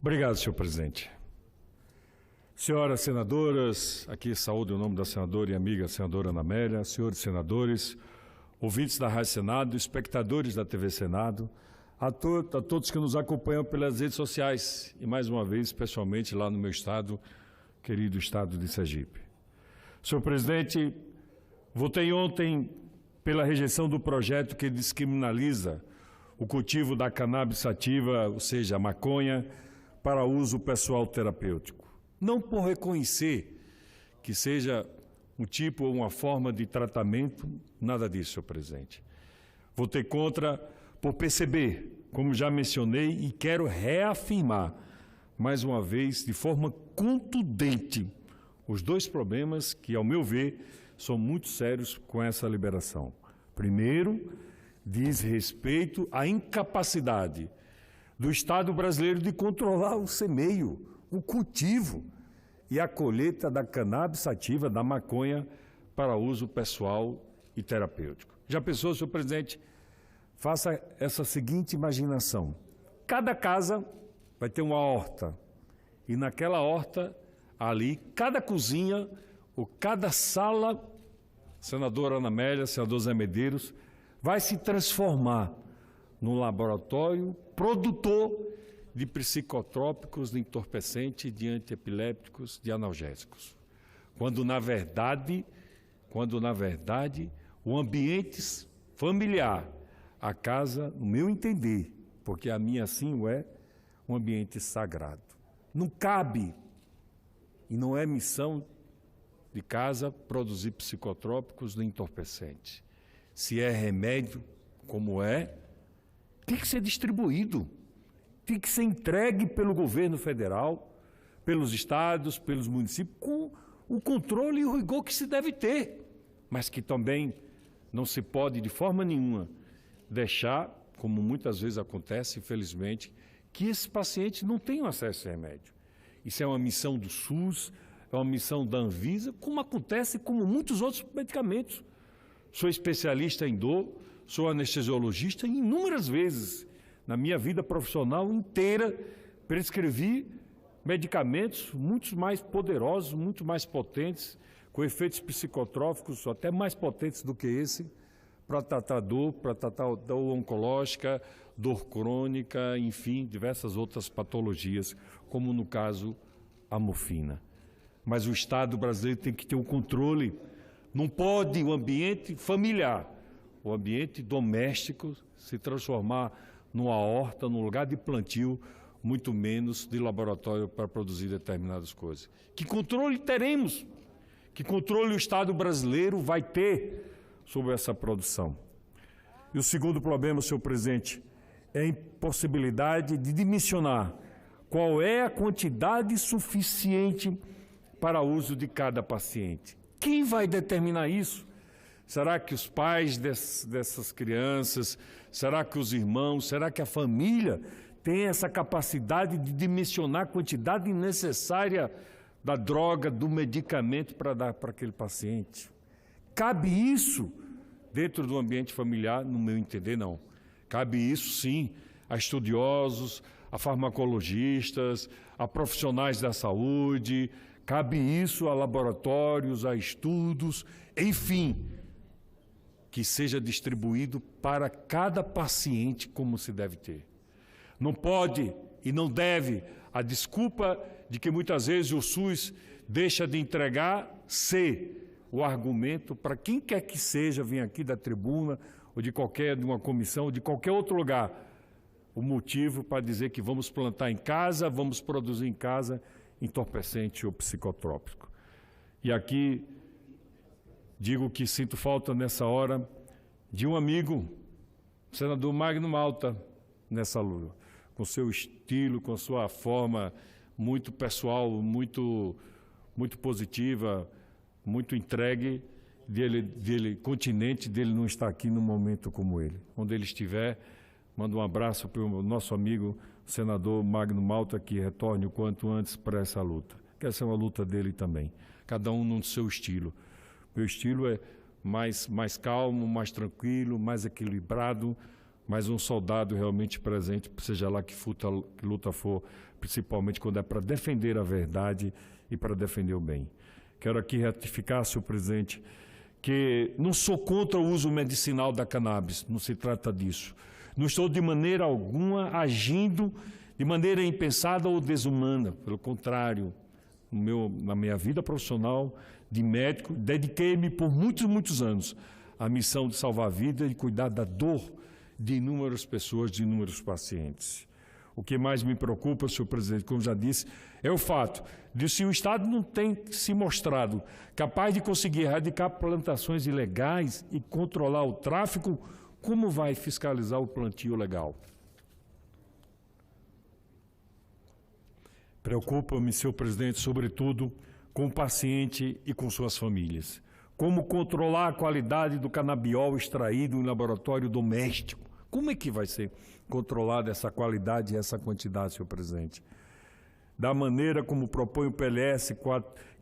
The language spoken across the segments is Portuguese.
Obrigado, senhor presidente. Senhoras senadoras, aqui saúdo em nome da senadora e amiga senadora Ana Amélia, senhores senadores, ouvintes da Rádio Senado, espectadores da TV Senado, a todos que nos acompanham pelas redes sociais e, mais uma vez, especialmente lá no meu estado, querido estado de Sergipe. Senhor presidente, votei ontem pela rejeição do projeto que descriminaliza o cultivo da cannabis sativa, ou seja, a maconha, para uso pessoal terapêutico. Não por reconhecer que seja um tipo ou uma forma de tratamento, nada disso, senhor presidente. Votei contra por perceber, como já mencionei, e quero reafirmar, mais uma vez, de forma contundente, os dois problemas que, ao meu ver, são muito sérios com essa liberação. Primeiro, diz respeito à incapacidade do Estado brasileiro de controlar o semeio, o cultivo e a colheita da cannabis sativa, da maconha, para uso pessoal e terapêutico. Já pensou, senhor presidente? Faça essa seguinte imaginação. Cada casa vai ter uma horta e naquela horta, ali, cada cozinha ou cada sala, senadora Ana Amélia, senador Zé Medeiros, vai se transformar num laboratório produtor de psicotrópicos, de entorpecentes, de antiepilépticos, de analgésicos. Quando na verdade, o ambiente familiar, a casa, no meu entender, porque a minha assim o é, um ambiente sagrado. Não cabe, e não é missão de casa, produzir psicotrópicos nem entorpecentes. Se é remédio, como é, tem que ser distribuído. Tem que ser entregue pelo governo federal, pelos estados, pelos municípios, com o controle e o rigor que se deve ter, mas que também não se pode, de forma nenhuma, deixar, como muitas vezes acontece, infelizmente, que esses pacientes não tenham acesso a remédio. Isso é uma missão do SUS, é uma missão da Anvisa, como acontece com muitos outros medicamentos. Sou especialista em dor, sou anestesiologista e inúmeras vezes na minha vida profissional inteira, prescrevi medicamentos muito mais poderosos, muito mais potentes, com efeitos psicotrópicos até mais potentes do que esse, para tratar dor oncológica, dor crônica, enfim, diversas outras patologias, como no caso a morfina. Mas o Estado brasileiro tem que ter o controle. Não pode o ambiente familiar, o ambiente doméstico se transformar numa horta, num lugar de plantio, muito menos de laboratório para produzir determinadas coisas. Que controle teremos? Que controle o Estado brasileiro vai ter sobre essa produção? E o segundo problema, senhor presidente, é a impossibilidade de dimensionar qual é a quantidade suficiente para uso de cada paciente. Quem vai determinar isso? Será que os pais dessas crianças, será que os irmãos, será que a família tem essa capacidade de dimensionar a quantidade necessária da droga, do medicamento para dar para aquele paciente? Cabe isso dentro do ambiente familiar? No meu entender, não. Cabe isso, sim, a estudiosos, a farmacologistas, a profissionais da saúde, cabe isso a laboratórios, a estudos, enfim, que seja distribuído para cada paciente como se deve ter. Não pode e não deve a desculpa de que muitas vezes o SUS deixa de entregar ser o argumento para quem quer que seja vir aqui da tribuna ou de uma comissão ou de qualquer outro lugar, o motivo para dizer que vamos plantar em casa, vamos produzir em casa entorpecente ou psicotrópico. E aqui digo que sinto falta nessa hora de um amigo, o senador Magno Malta, nessa luta, com seu estilo, com sua forma muito pessoal, muito positiva, muito entregue, continente dele não estar aqui num momento como ele. Onde ele estiver, mando um abraço para o nosso amigo, o senador Magno Malta, que retorne o quanto antes para essa luta. Que essa é uma luta dele também, cada um no seu estilo. Meu estilo é mais calmo, mais tranquilo, mais equilibrado, mas um soldado realmente presente, seja lá que luta for, principalmente quando é para defender a verdade e para defender o bem. Quero aqui ratificar, senhor presidente, que não sou contra o uso medicinal da cannabis, não se trata disso. Não estou de maneira alguma agindo de maneira impensada ou desumana, pelo contrário, na minha vida profissional de médico, dediquei-me por muitos anos à missão de salvar vidas e cuidar da dor de inúmeras pessoas, de inúmeros pacientes. O que mais me preocupa, senhor presidente, como já disse, é o fato de se o Estado não tem se mostrado capaz de conseguir erradicar plantações ilegais e controlar o tráfico, como vai fiscalizar o plantio legal? Preocupa-me, senhor presidente, sobretudo com o paciente e com suas famílias. Como controlar a qualidade do canabiol extraído em laboratório doméstico? Como é que vai ser controlada essa qualidade e essa quantidade, senhor presidente? Da maneira como propõe o PLS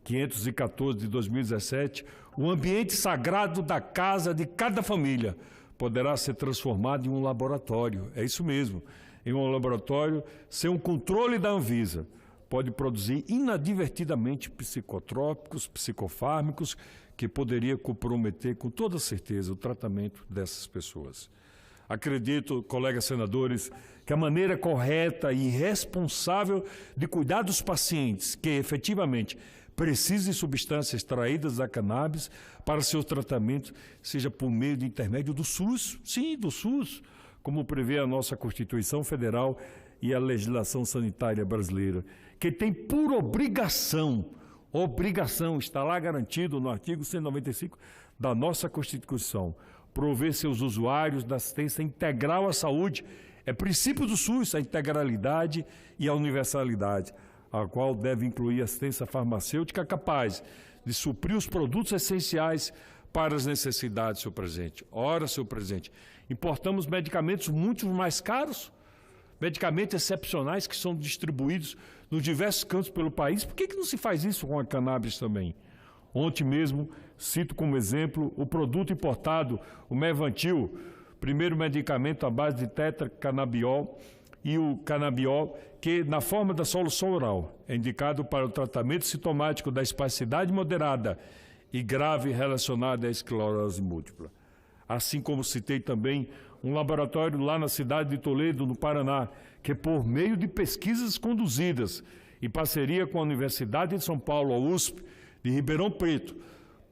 514 de 2017, o ambiente sagrado da casa de cada família poderá ser transformado em um laboratório. É isso mesmo, em um laboratório sem um controle da Anvisa. Pode produzir inadvertidamente psicotrópicos, psicofármacos, que poderia comprometer com toda certeza o tratamento dessas pessoas. Acredito, colegas senadores, que a maneira correta e responsável de cuidar dos pacientes que efetivamente precisem de substâncias extraídas da cannabis para seu tratamento seja por meio de intermédio do SUS, sim, do SUS, como prevê a nossa Constituição Federal e a legislação sanitária brasileira, que tem por obrigação, está lá garantido no artigo 195 da nossa Constituição, prover seus usuários da assistência integral à saúde. É princípio do SUS a integralidade e a universalidade, a qual deve incluir assistência farmacêutica capaz de suprir os produtos essenciais para as necessidades, senhor presidente. Ora, senhor presidente, importamos medicamentos muito mais caros, medicamentos excepcionais que são distribuídos nos diversos cantos pelo país. Por que não se faz isso com a cannabis também? Ontem mesmo, cito como exemplo, o produto importado, o Mevantil, primeiro medicamento à base de tetracanabiol e o canabiol, que na forma da solução oral é indicado para o tratamento sintomático da espasticidade moderada e grave relacionada à esclerose múltipla. Assim como citei também um laboratório lá na cidade de Toledo, no Paraná, que por meio de pesquisas conduzidas em parceria com a Universidade de São Paulo, a USP, de Ribeirão Preto,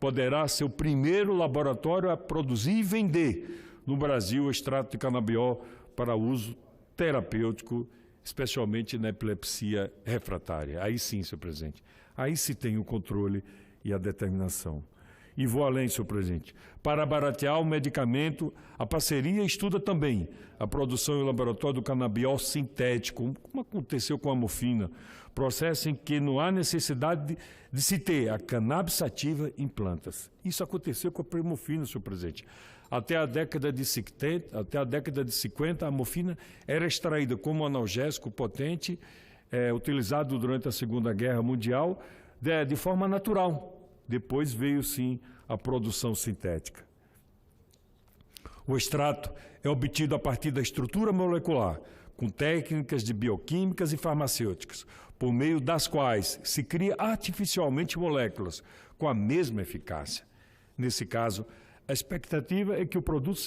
poderá ser o primeiro laboratório a produzir e vender no Brasil o extrato de canabiol para uso terapêutico, especialmente na epilepsia refratária. Aí sim, senhor presidente, aí se tem o controle e a determinação. E vou além, senhor presidente. Para baratear o medicamento, a parceria estuda também a produção em laboratório do canabiol sintético, como aconteceu com a morfina, processo em que não há necessidade de se ter a cannabis sativa em plantas. Isso aconteceu com a primorfina, senhor presidente. Até a década de 50, a morfina era extraída como analgésico potente, utilizado durante a Segunda Guerra Mundial, de forma natural. Depois veio, sim, a produção sintética. O extrato é obtido a partir da estrutura molecular, com técnicas de bioquímicas e farmacêuticas, por meio das quais se cria artificialmente moléculas com a mesma eficácia. Nesse caso, a expectativa é que o produto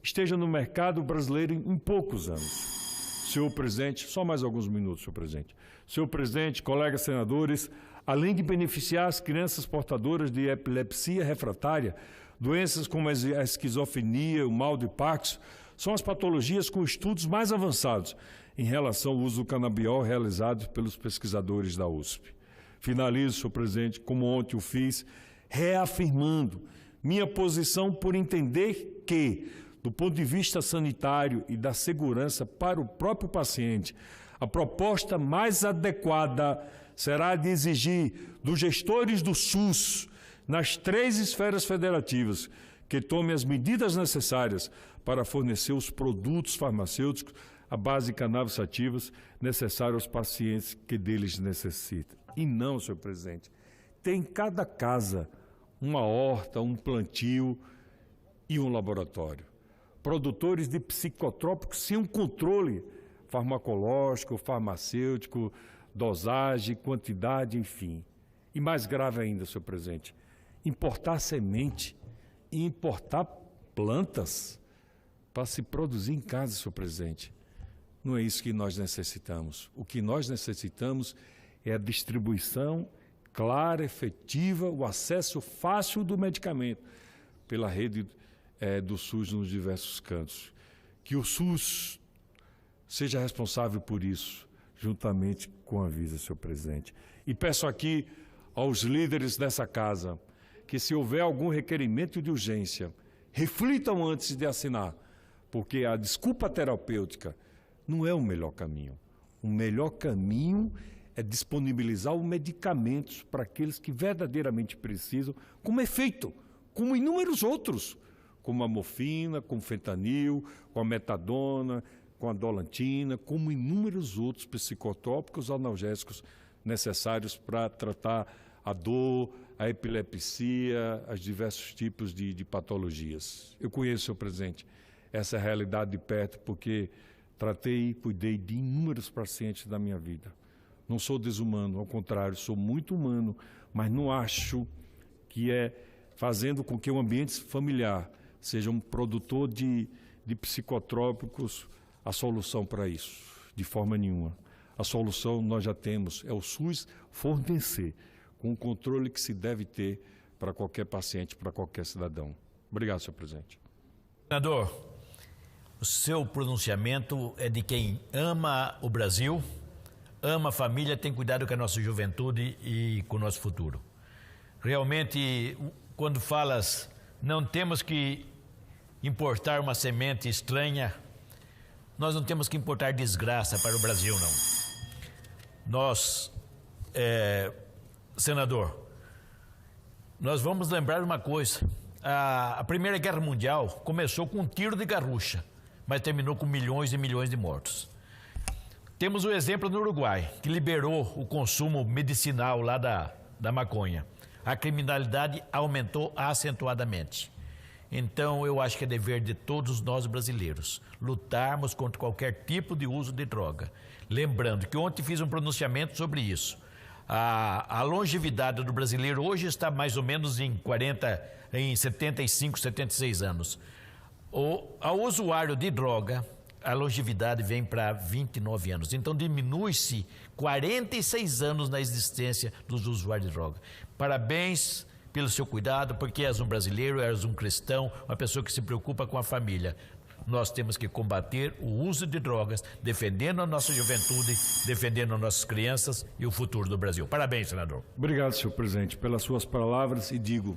esteja no mercado brasileiro em poucos anos. Senhor presidente, só mais alguns minutos, senhor presidente. Senhor presidente, colegas senadores, além de beneficiar as crianças portadoras de epilepsia refratária, doenças como a esquizofrenia, o mal de Parkinson, são as patologias com estudos mais avançados em relação ao uso do canabiol realizados pelos pesquisadores da USP. Finalizo, senhor presidente, como ontem o fiz, reafirmando minha posição por entender que, do ponto de vista sanitário e da segurança para o próprio paciente, a proposta mais adequada será de exigir dos gestores do SUS, nas 3 esferas federativas, que tomem as medidas necessárias para fornecer os produtos farmacêuticos à base de cannabis sativas necessários aos pacientes que deles necessitam. E não, senhor presidente, tem em cada casa uma horta, um plantio e um laboratório. produtores de psicotrópicos sem um controle farmacológico, farmacêutico, dosagem, quantidade, enfim. E mais grave ainda, senhor presidente, importar semente e importar plantas para se produzir em casa, senhor presidente. Não é isso que nós necessitamos. O que nós necessitamos é a distribuição clara, efetiva, o acesso fácil do medicamento pela rede do SUS nos diversos cantos. Que o SUS seja responsável por isso, juntamente com a Anvisa, senhor presidente. E peço aqui aos líderes dessa casa que, se houver algum requerimento de urgência, reflitam antes de assinar, porque a desculpa terapêutica não é o melhor caminho. O melhor caminho é disponibilizar os medicamentos para aqueles que verdadeiramente precisam, como é feito, como inúmeros outros, como a morfina, com o fentanil, com a metadona, com a dolantina, como inúmeros outros psicotrópicos analgésicos necessários para tratar a dor, a epilepsia, os diversos tipos de patologias. Eu conheço, senhor presidente, essa realidade de perto, porque tratei e cuidei de inúmeros pacientes da minha vida. Não sou desumano, ao contrário, sou muito humano, mas não acho que é fazendo com que o ambiente familiar seja um produtor de psicotrópicos a solução para isso, de forma nenhuma. A solução nós já temos, é o SUS fornecer, com o controle que se deve ter para qualquer paciente, para qualquer cidadão. Obrigado, senhor presidente. Senador, o seu pronunciamento é de quem ama o Brasil, ama a família, tem cuidado com a nossa juventude e com o nosso futuro. Realmente, quando falas, não temos que importar uma semente estranha, nós não temos que importar desgraça para o Brasil, não. Nós, senador, nós vamos lembrar uma coisa. A Primeira Guerra Mundial começou com um tiro de garrucha, mas terminou com milhões e milhões de mortos. Temos o exemplo no Uruguai, que liberou o consumo medicinal lá da maconha. A criminalidade aumentou acentuadamente. Então, eu acho que é dever de todos nós brasileiros lutarmos contra qualquer tipo de uso de droga. Lembrando que ontem fiz um pronunciamento sobre isso. A longevidade do brasileiro hoje está mais ou menos em 75, 76 anos. Ao usuário de droga, a longevidade vem para 29 anos. Então, diminui-se 46 anos na existência dos usuários de droga. Parabéns pelo seu cuidado, porque és um brasileiro, és um cristão, uma pessoa que se preocupa com a família. Nós temos que combater o uso de drogas, defendendo a nossa juventude, defendendo as nossas crianças e o futuro do Brasil. Parabéns, senador. Obrigado, senhor presidente, pelas suas palavras, e digo,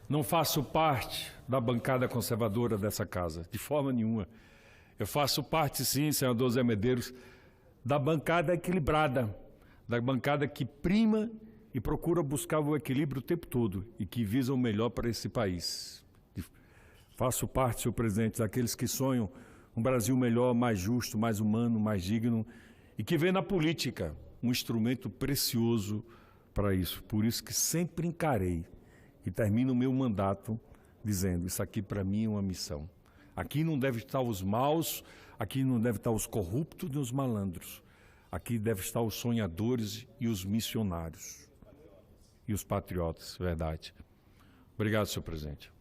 não faço parte da bancada conservadora dessa casa, de forma nenhuma. Eu faço parte, sim, senador Zé Medeiros, da bancada equilibrada, da bancada que prima e procura buscar o equilíbrio o tempo todo e que visa o melhor para esse país. Faço parte, senhor presidente, daqueles que sonham um Brasil melhor, mais justo, mais humano, mais digno, e que vê na política um instrumento precioso para isso. Por isso que sempre encarei e termino o meu mandato dizendo, isso aqui para mim é uma missão. Aqui não deve estar os maus, aqui não deve estar os corruptos nem os malandros. Aqui deve estar os sonhadores e os missionários. E os patriotas, verdade. Obrigado, senhor presidente.